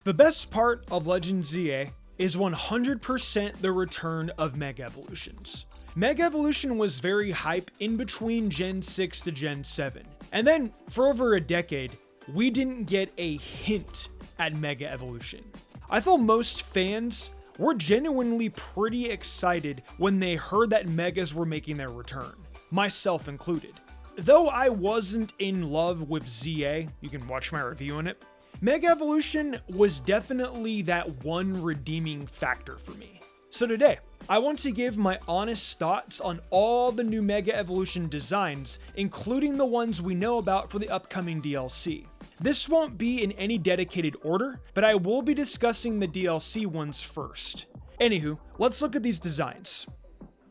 The best part of Legend ZA is 100% the return of Mega Evolutions. Mega Evolution was very hype in between Gen 6 to Gen 7, and then for over a decade, we didn't get a hint at Mega Evolution. I feel most fans were genuinely pretty excited when they heard that Megas were making their return, myself included. Though I wasn't in love with ZA, you can watch my review on it, Mega Evolution was definitely that one redeeming factor for me. So today, I want to give my honest thoughts on all the new Mega Evolution designs, including the ones we know about for the upcoming DLC. This won't be in any dedicated order, but I will be discussing the DLC ones first. Anywho, let's look at these designs.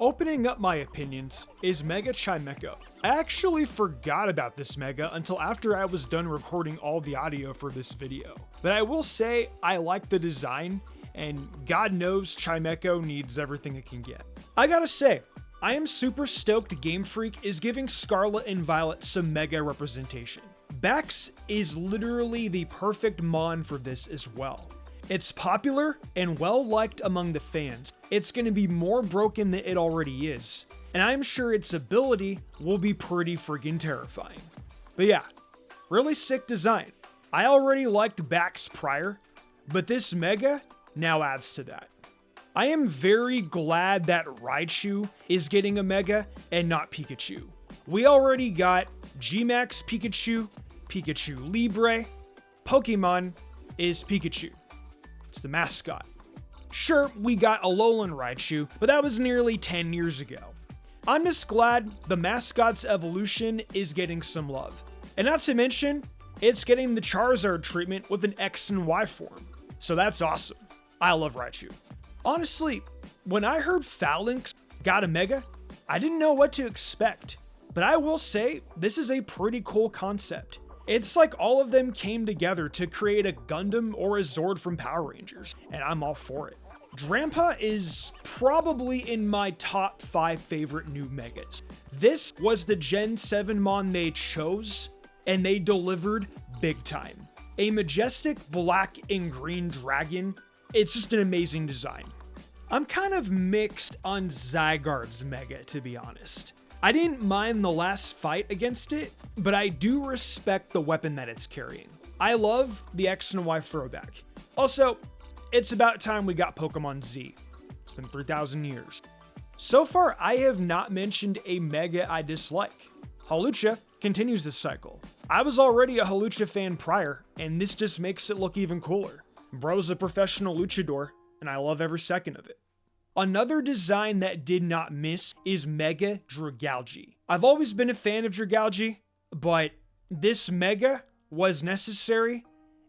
Opening up my opinions is Mega Chimecho. I actually forgot about this Mega until after I was done recording all the audio for this video. But I will say I like the design, and God knows Chimecho needs everything it can get. I gotta say, I am super stoked Game Freak is giving Scarlet and Violet some Mega representation. Bax is literally the perfect mon for this as well. It's popular and well liked among the fans. It's going to be more broken than it already is, and I'm sure its ability will be pretty friggin' terrifying. But yeah, really sick design. I already liked Bax prior, but this Mega now adds to that. I am very glad that Raichu is getting a Mega and not Pikachu. We already got G-Max Pikachu, Pikachu Libre. Pokemon is Pikachu. It's the mascot. Sure, we got Alolan Raichu, but that was nearly 10 years ago. I'm just glad the mascot's evolution is getting some love. And not to mention, it's getting the Charizard treatment with an X and Y form. So that's awesome. I love Raichu. Honestly, when I heard Phalanx got a Mega, I didn't know what to expect. But I will say, this is a pretty cool concept. It's like all of them came together to create a Gundam or a Zord from Power Rangers, and I'm all for it. Drampa is probably in my top 5 favorite new Megas. This was the Gen 7 mon they chose, and they delivered big time. A majestic black and green dragon, it's just an amazing design. I'm kind of mixed on Zygarde's Mega, to be honest. I didn't mind the last fight against it, but I do respect the weapon that it's carrying. I love the X and Y throwback. Also, it's about time we got Pokemon Z. It's been 3,000 years. So far, I have not mentioned a Mega I dislike. Hawlucha continues this cycle. I was already a Hawlucha fan prior, and this just makes it look even cooler. Bro's a professional luchador, and I love every second of it. Another design that did not miss is Mega Dragalge. I've always been a fan of Dragalge, but this Mega was necessary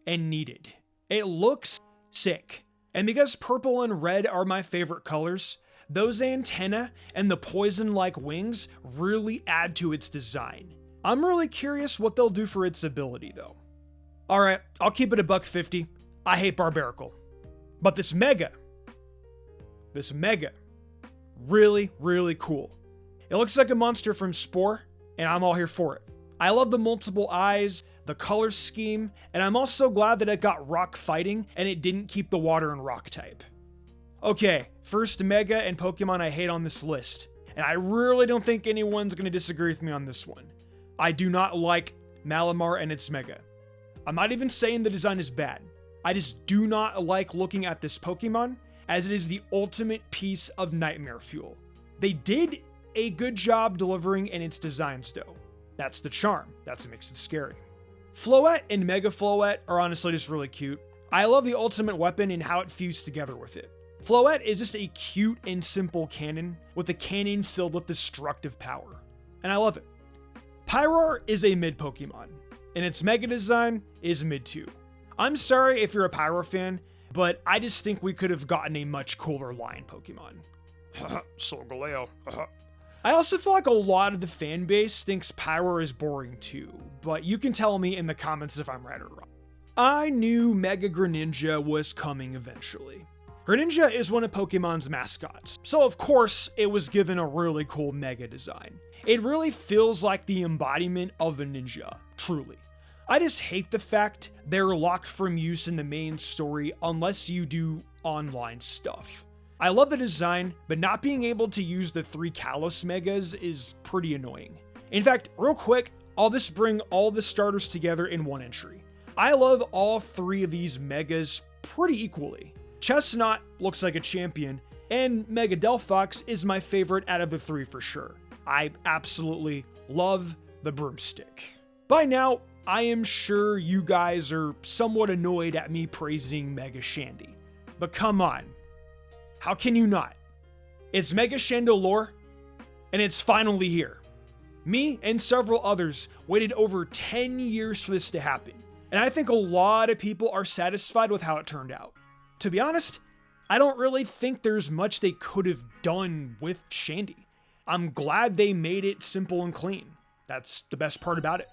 and needed. It looks sick. And because purple and red are my favorite colors, those antennae and the poison-like wings really add to its design. I'm really curious what they'll do for its ability though. Alright, I'll keep it a $1.50. I hate Barbaracle. But this Mega, really, really cool. It looks like a monster from Spore, and I'm all here for it. I love the multiple eyes, the color scheme, and I'm also glad that it got rock fighting and it didn't keep the water and rock type. Okay, first Mega and Pokemon I hate on this list, and I really don't think anyone's going to disagree with me on this one. I do not like Malamar and its Mega. I'm not even saying the design is bad. I just do not like looking at this Pokemon, as it is the ultimate piece of nightmare fuel. They did a good job delivering in its designs though. That's the charm. That's what makes it scary. Floette and Mega Floette are honestly just really cute. I love the ultimate weapon and how it fused together with it. Floette is just a cute and simple cannon with a cannon filled with destructive power. And I love it. Pyroar is a mid Pokemon, and its Mega design is mid too. I'm sorry if you're a Pyroar fan, but I just think we could have gotten a much cooler lion Pokemon. Solgaleo. I also feel like a lot of the fan base thinks Pyroar is boring too, but you can tell me in the comments if I'm right or wrong. I knew Mega Greninja was coming eventually. Greninja is one of Pokemon's mascots, so of course it was given a really cool Mega design. It really feels like the embodiment of a ninja, truly. I just hate the fact they're locked from use in the main story unless you do online stuff. I love the design, but not being able to use the 3 Kalos megas is pretty annoying. In fact, real quick, I'll just bring all the starters together in one entry. I love all 3 of these megas pretty equally. Chestnut looks like a champion, and Mega Delphox is my favorite out of the 3 for sure. I absolutely love the broomstick. By now, I am sure you guys are somewhat annoyed at me praising Mega Shandy. But come on, how can you not? It's Mega Chandelure, and it's finally here. Me and several others waited over 10 years for this to happen, and I think a lot of people are satisfied with how it turned out. To be honest, I don't really think there's much they could have done with Shandy. I'm glad they made it simple and clean. That's the best part about it.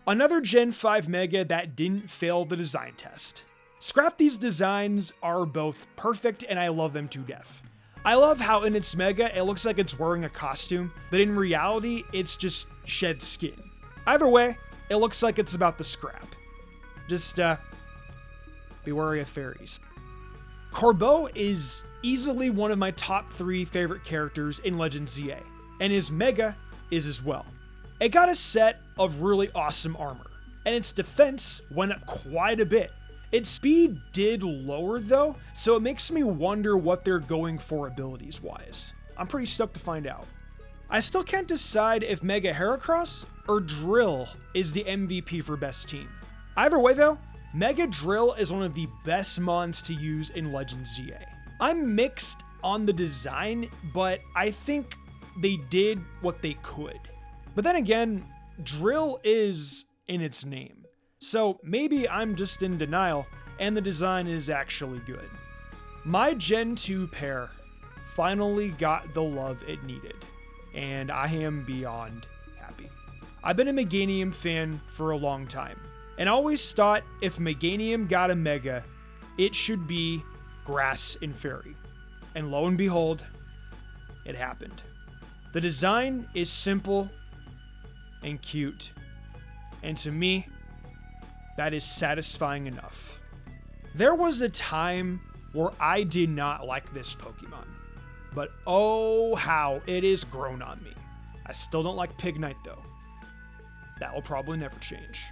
Another Gen 5 Mega that didn't fail the design test. Scrap these designs are both perfect and I love them to death. I love how in its Mega it looks like it's wearing a costume, but in reality it's just shed skin. Either way, it looks like it's about the scrap. Just be wary of fairies. Corbeau is easily one of my top 3 favorite characters in Legend ZA, and his Mega is as well. It got a set of really awesome armor, and its defense went up quite a bit. Its speed did lower though, so it makes me wonder what they're going for abilities wise. I'm pretty stoked to find out. I still can't decide if Mega Heracross or Drill is the MVP for best team. Either way though, Mega Drill is one of the best mons to use in Legend ZA. I'm mixed on the design, but I think they did what they could. But then again, Drill is in its name. So maybe I'm just in denial and the design is actually good. My Gen 2 pair finally got the love it needed, and I am beyond happy. I've been a Meganium fan for a long time, and always thought if Meganium got a Mega, it should be Grass and Fairy. And lo and behold, it happened. The design is simple and cute, and to me, that is satisfying enough. There was a time where I did not like this Pokemon, but oh how it has grown on me. I still don't like Pignite though. That will probably never change.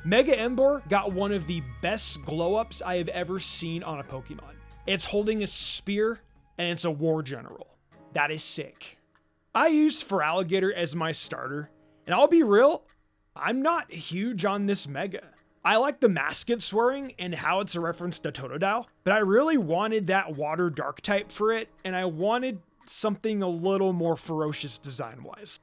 Mega Emboar got one of the best glow-ups I have ever seen on a Pokemon. It's holding a spear and it's a War General. That is sick. I used Feraligatr as my starter, and I'll be real, I'm not huge on this Mega. I like the mask it's wearing and how it's a reference to Totodile, but I really wanted that water dark type for it, and I wanted something a little more ferocious design-wise.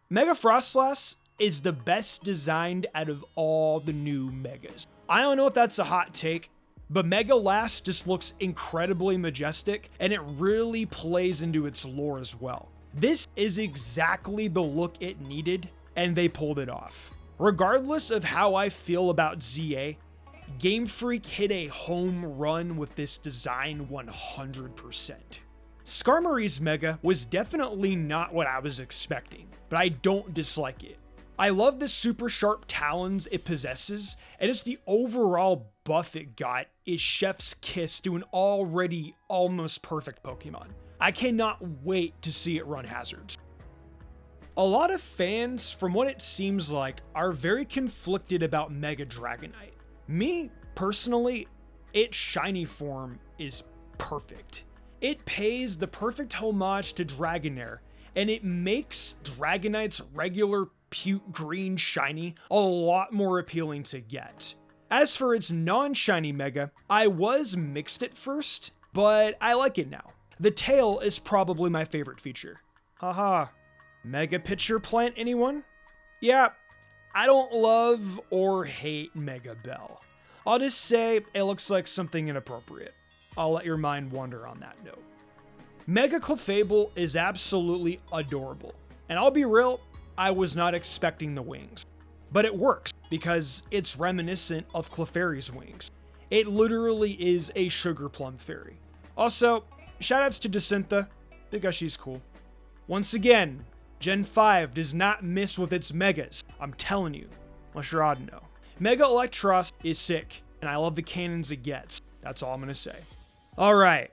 Mega Frostlass is the best designed out of all the new Megas. I don't know if that's a hot take, but Mega Lass just looks incredibly majestic, and it really plays into its lore as well. This is exactly the look it needed, and they pulled it off. Regardless of how I feel about ZA, Game Freak hit a home run with this design 100%. Skarmory's Mega was definitely not what I was expecting, but I don't dislike it. I love the super sharp talons it possesses, and it's the overall buff it got is chef's kiss to an already almost perfect Pokemon. I cannot wait to see it run hazards. A lot of fans, from what it seems like, are very conflicted about Mega Dragonite. Me, personally, its shiny form is perfect. It pays the perfect homage to Dragonair, and it makes Dragonite's regular puke green shiny a lot more appealing to get. As for its non-shiny Mega, I was mixed at first, but I like it now. The tail is probably my favorite feature. Haha. Mega Pitcher Plant, anyone? Yeah, I don't love or hate Mega Bell. I'll just say it looks like something inappropriate. I'll let your mind wander on that note. Mega Clefable is absolutely adorable. And I'll be real, I was not expecting the wings. But it works, because it's reminiscent of Clefairy's wings. It literally is a sugar plum fairy. Also, shoutouts to Jacintha, because she's cool. Once again, Gen 5 does not miss with its Megas. I'm telling you, unless you're Audino. Mega Electros is sick, and I love the cannons it gets. That's all I'm going to say. All right.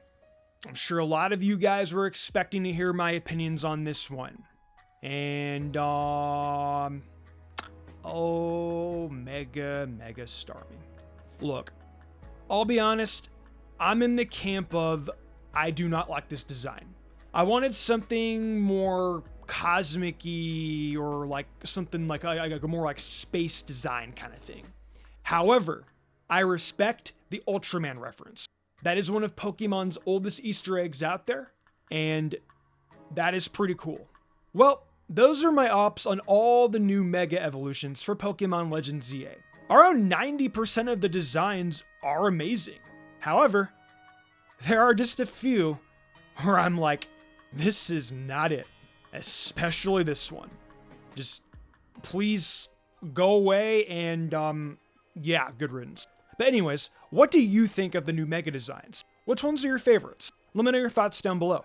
I'm sure a lot of you guys were expecting to hear my opinions on this one. And, oh, Mega Starmie. Look, I'll be honest, I'm in the camp of I do not like this design. I wanted something more cosmic-y or like something like a more like space design kind of thing. However, I respect the Ultraman reference. That is one of Pokemon's oldest Easter eggs out there, and that is pretty cool. Well, those are my ops on all the new Mega Evolutions for Pokemon Legends ZA. Around 90% of the designs are amazing. However, there are just a few where I'm like, this is not it. Especially this one. Just please go away and yeah, good riddance. But anyways, what do you think of the new Mega designs? Which ones are your favorites? Let me know your thoughts down below.